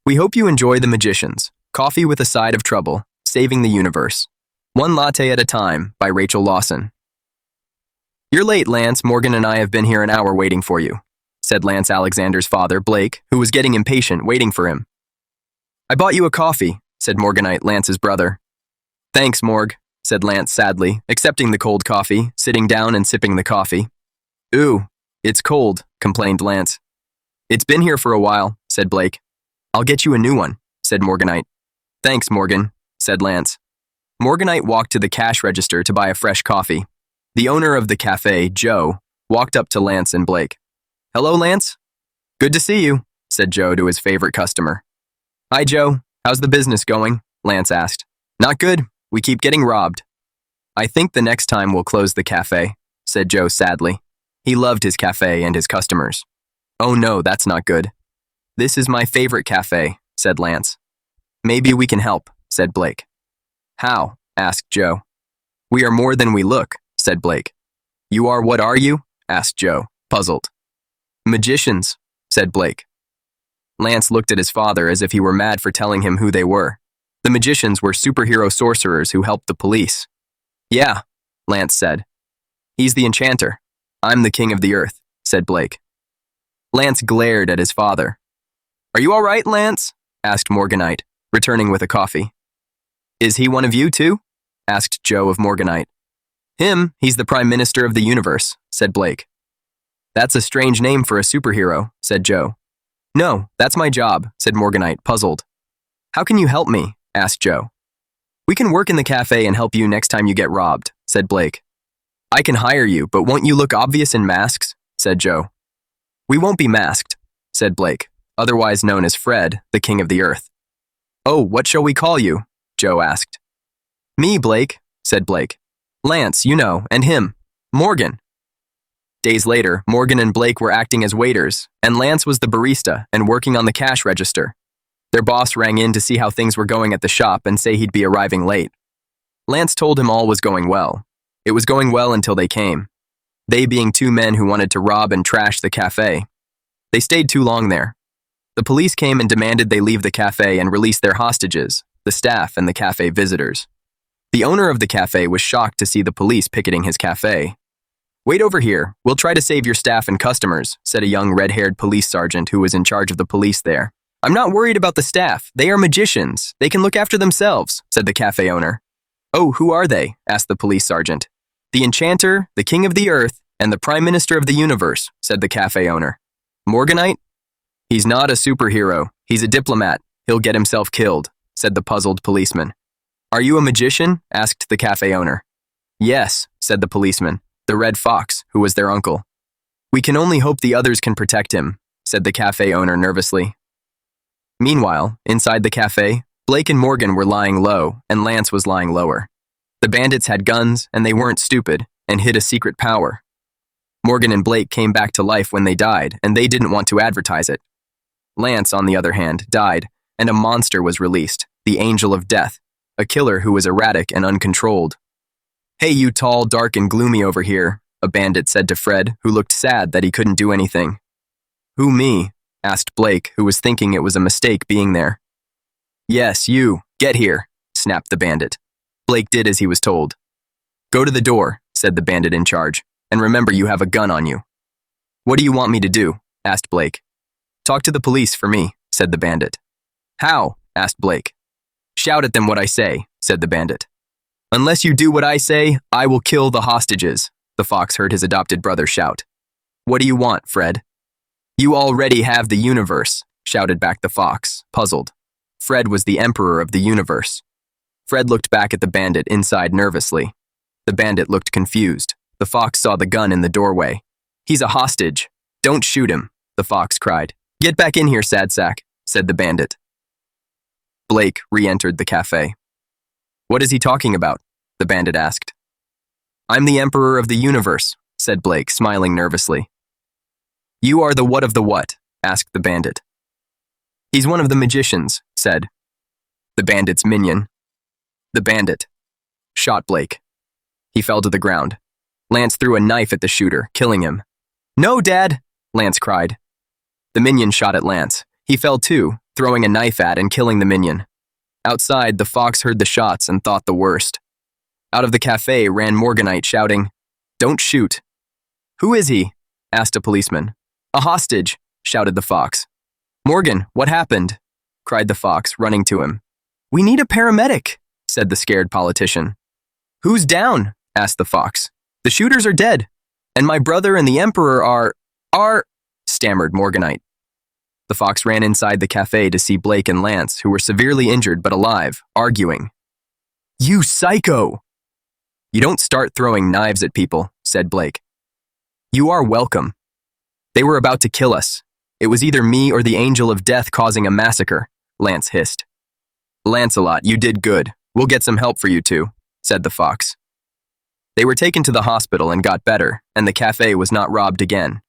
We hope you enjoy The Magicians, Coffee with a Side of Trouble, Saving the Universe. One Latte at a Time by Rachel Lawson. You're late, Lance. Morgan and I have been here an hour waiting for you, said Lance Alexander's father, Blake, who was getting impatient waiting for him. I bought you a coffee, said Morganite, Lance's brother. Thanks, Morg, said Lance sadly, accepting the cold coffee, sitting down and sipping the coffee. Ooh, it's cold, complained Lance. It's been here for a while, said Blake. I'll get you a new one, said Morganite. Thanks, Morgan, said Lance. Morganite walked to the cash register to buy a fresh coffee. The owner of the cafe, Joe, walked up to Lance and Blake. Hello, Lance. Good to see you, said Joe to his favorite customer. Hi, Joe. How's the business going? Lance asked. Not good. We keep getting robbed. I think the next time we'll close the cafe, said Joe sadly. He loved his cafe and his customers. Oh no, that's not good. This is my favorite cafe, said Lance. Maybe we can help, said Blake. How? Asked Joe. We are more than we look, said Blake. You are what are you? Asked Joe, puzzled. Magicians, said Blake. Lance looked at his father as if he were mad for telling him who they were. The magicians were superhero sorcerers who helped the police. Yeah, Lance said. He's the Enchanter. I'm the king of the earth, said Blake. Lance glared at his father. Are you all right, Lance? Asked Morganite, returning with a coffee. Is he one of you too? Asked Joe of Morganite. He's the Prime Minister of the universe, said Blake. That's a strange name for a superhero, said Joe. No, that's my job, said Morganite, puzzled. How can you help me? Asked Joe. We can work in the cafe and help you next time you get robbed, said Blake. I can hire you, but won't you look obvious in masks? Said Joe. We won't be masked, said Blake, otherwise known as Fred, the king of the earth. Oh, what shall we call you? Joe asked. Me, Blake, said Blake. Lance, you know, and him, Morgan. Days later, Morgan and Blake were acting as waiters, and Lance was the barista and working on the cash register. Their boss rang in to see how things were going at the shop and say he'd be arriving late. Lance told him all was going well. It was going well until they came. They being two men who wanted to rob and trash the cafe. They stayed too long there. The police came and demanded they leave the cafe and release their hostages, the staff and the cafe visitors. The owner of the cafe was shocked to see the police picketing his cafe. Wait over here, we'll try to save your staff and customers, said a young red-haired police sergeant who was in charge of the police there. I'm not worried about the staff, they are magicians, they can look after themselves, said the cafe owner. Oh, who are they? Asked the police sergeant. The Enchanter, the king of the earth, and the Prime Minister of the universe, said the cafe owner. Morganite? He's not a superhero, he's a diplomat, he'll get himself killed, said the puzzled policeman. Are you a magician? Asked the cafe owner. Yes, said the policeman, the Red Fox, who was their uncle. We can only hope the others can protect him, said the cafe owner nervously. Meanwhile, inside the cafe, Blake and Morgan were lying low, and Lance was lying lower. The bandits had guns, and they weren't stupid, and hid a secret power. Morgan and Blake came back to life when they died, and they didn't want to advertise it. Lance, on the other hand, died, and a monster was released, the Angel of Death, a killer who was erratic and uncontrolled. Hey, you tall, dark, and gloomy over here, a bandit said to Fred, who looked sad that he couldn't do anything. Who, me? Asked Blake, who was thinking it was a mistake being there. Yes, you. Get here, snapped the bandit. Blake did as he was told. Go to the door, said the bandit in charge, and remember you have a gun on you. What do you want me to do? Asked Blake. Talk to the police for me, said the bandit. How? Asked Blake. Shout at them what I say, said the bandit. Unless you do what I say, I will kill the hostages, the fox heard his adopted brother shout. What do you want, Fred? You already have the universe, shouted back the fox, puzzled. Fred was the emperor of the universe. Fred looked back at the bandit inside nervously. The bandit looked confused. The fox saw the gun in the doorway. He's a hostage. Don't shoot him, the fox cried. Get back in here, sad sack, said the bandit. Blake re-entered the cafe. What is he talking about? The bandit asked. I'm the emperor of the universe, said Blake, smiling nervously. You are the what of the what? Asked the bandit. He's one of the magicians, said the bandit's minion. The bandit shot Blake. He fell to the ground. Lance threw a knife at the shooter, killing him. No, Dad, Lance cried. The minion shot at Lance. He fell too, throwing a knife at and killing the minion. Outside, the fox heard the shots and thought the worst. Out of the cafe ran Morganite shouting, "Don't shoot." "Who is he?" asked a policeman. "A hostage," shouted the fox. "Morgan, what happened?" cried the fox, running to him. "We need a paramedic," said the scared politician. "Who's down?" asked the fox. "The shooters are dead, and my brother and the emperor are," stammered Morganite. The fox ran inside the cafe to see Blake and Lance, who were severely injured but alive, arguing. "You psycho!" "You don't start throwing knives at people," said Blake. "You are welcome. They were about to kill us. It was either me or the angel of death causing a massacre," Lance hissed. "Lancelot, you did good. We'll get some help for you two," said the fox. They were taken to the hospital and got better, and the cafe was not robbed again.